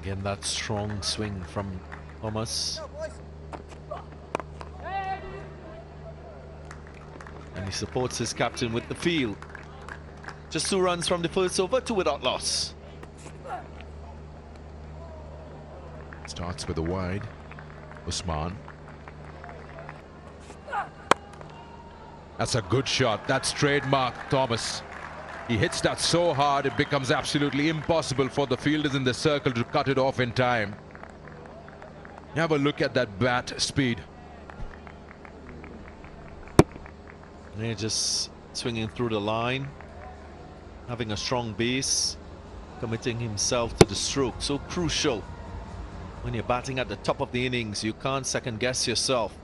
Again, that strong swing from Thomas. And he supports his captain with the field. Just 2 runs from the first over, 2 without loss. Starts with a wide. Usman. That's a good shot. That's trademark Thomas. He hits that so hard it becomes absolutely impossible for the fielders in the circle to cut it off in time. Have a look at that bat speed. They're just swinging through the line, having a strong base, committing himself to the stroke. So crucial when you're batting at the top of the innings. You can't second guess yourself.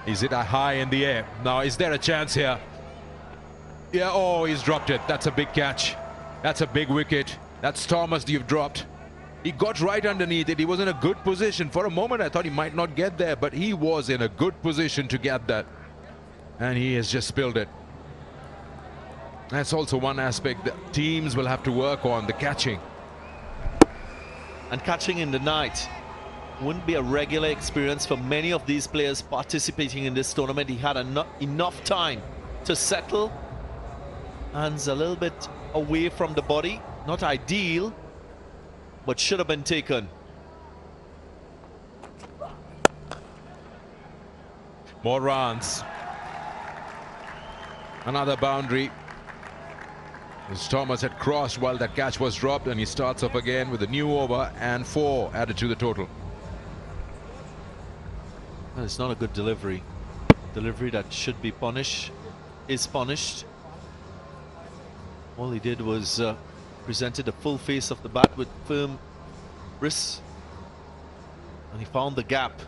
Is it a high in the air? Now, is there a chance here? Yeah, oh, he's dropped it. That's a big catch. That's a big wicket. That's Thomas you've dropped. He got right underneath it. He was in a good position. For a moment, I thought he might not get there, but he was in a good position to get that. And he has just spilled it. That's also one aspect that teams will have to work on, the catching. And catching in the night wouldn't be a regular experience for many of these players participating in this tournament. He had enough time to settle. Hands a little bit away from the body. Not ideal, but should have been taken. More runs. Another boundary. As Thomas had crossed while that catch was dropped, and he starts off again with a new over and 4 added to the total. Well, it's not a good delivery. Delivery that should be punished is punished. All he did was presented the full face of the bat with firm wrists, and he found the gap.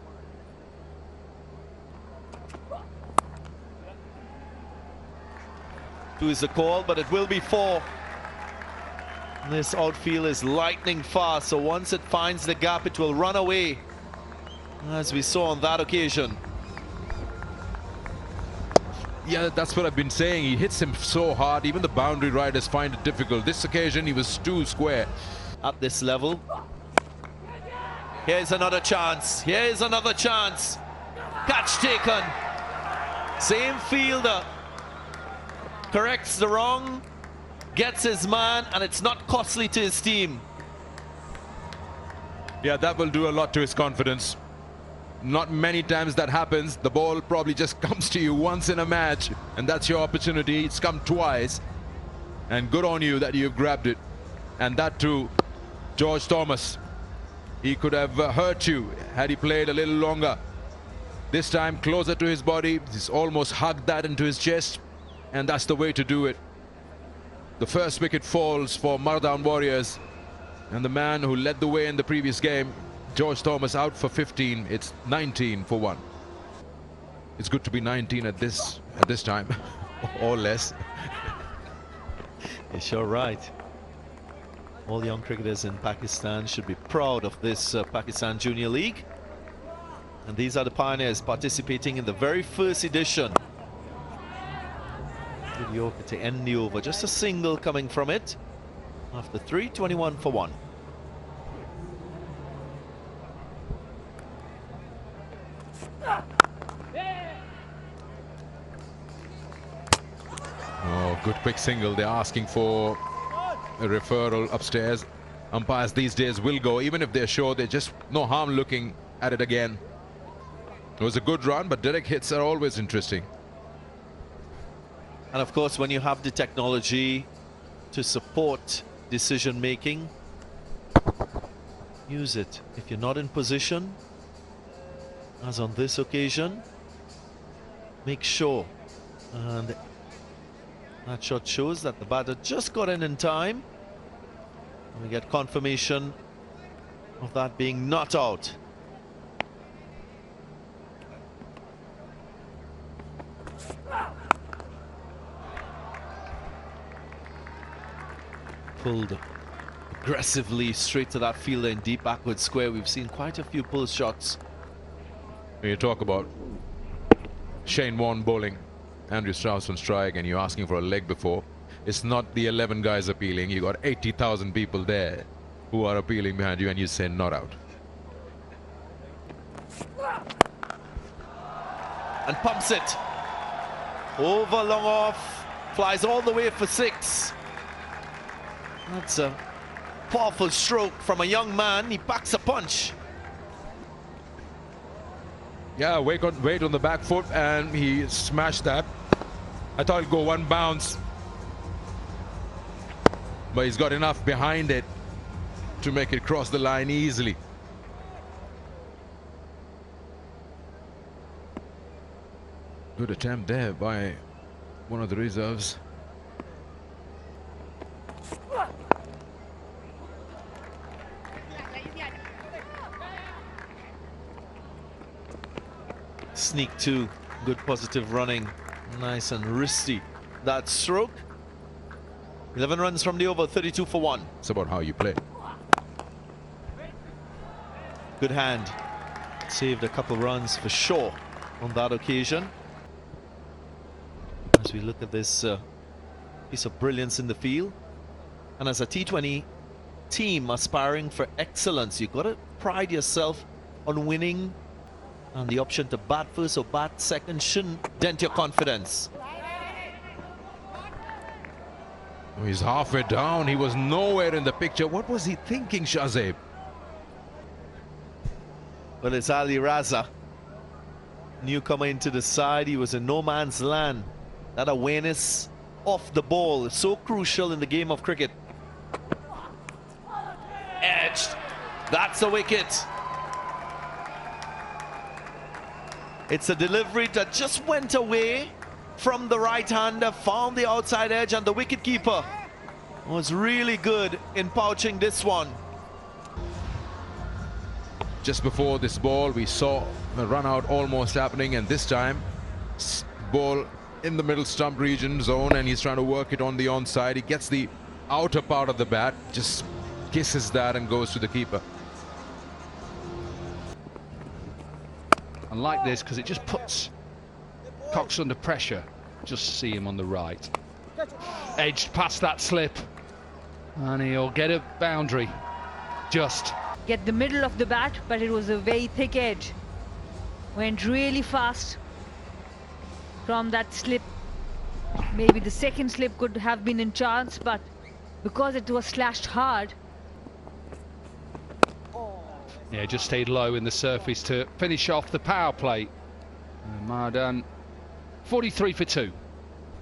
Two is the call, but it will be 4. This outfield is lightning fast, so once it finds the gap, it will run away, as we saw on that occasion. Yeah, that's what I've been saying. He hits him so hard, even the boundary riders find it difficult. This occasion, he was too square. At this level. Here's another chance. Here's another chance. Catch taken. Same fielder. Corrects the wrong. Gets his man, and it's not costly to his team. Yeah, that will do a lot to his confidence. Not many times that happens. The ball probably just comes to you once in a match, and that's your opportunity. It's come twice, and good on you that you've grabbed it. And that too, George Thomas. He could have hurt you had he played a little longer. This time closer to his body. He's almost hugged that into his chest, and that's the way to do it. The first wicket falls for Mardan Warriors, and the man who led the way in the previous game, George Thomas, out for 15. It's 19 for 1. It's good to be 19 at this time, or less. You're sure right. All young cricketers in Pakistan should be proud of this Pakistan Junior League. And these are the pioneers participating in the very first edition. Good Yorker to end the over. Just a single coming from it. After 3, 21 for 1. Oh, good quick single. They're asking for a referral upstairs. Umpires these days will go, even if they're sure, there's just no harm looking at it again. It was a good run, but direct hits are always interesting. And of course, when you have the technology to support decision making, use it. If you're not in position, as on this occasion, make sure. And that shot shows that the batter just got in time. And we get confirmation of that being not out. Pulled aggressively straight to that fielder in deep backward square. We've seen quite a few pull shots. When you talk about Shane Warne bowling, Andrew Strauss on strike and you're asking for a leg before, it's not the 11 guys appealing. You got 80,000 people there who are appealing behind you, and you say not out. And pumps it. Over, long off. Flies all the way for 6. That's a powerful stroke from a young man. He packs a punch. Yeah, weight on the back foot, and he smashed that. I thought it'd go one bounce, but he's got enough behind it to make it cross the line easily. Good attempt there by one of the reserves. Sneak 2, good positive running, nice and wristy. That stroke. 11 runs from the over, 32 for 1. It's about how you play. Good hand. Saved a couple runs for sure on that occasion. As we look at this piece of brilliance in the field. And as a T20 team aspiring for excellence, you've got to pride yourself on winning. And the option to bat first or bat second shouldn't dent your confidence. Oh, he's halfway down. He was nowhere in the picture. What was he thinking, Shazib? Well, it's Ali Raza. Newcomer into the side. He was in no man's land. That awareness off the ball is so crucial in the game of cricket. Edged. That's a wicket. It's a delivery that just went away from the right-hander, found the outside edge, and the wicketkeeper was really good in pouching this one. Just before this ball, we saw a run out almost happening, and this time ball in the middle stump region zone, and he's trying to work it on the onside. He gets the outer part of the bat, just kisses that and goes to the keeper. And like this, because it just puts Cox under pressure. Just see him on the right. Edged past that slip. And he'll get a boundary. Just. Get the middle of the bat, but it was a very thick edge. Went really fast from that slip. Maybe the second slip could have been in chance, but because it was slashed hard. Yeah, just stayed low in the surface to finish off the power play. Mardan, 43 for 2.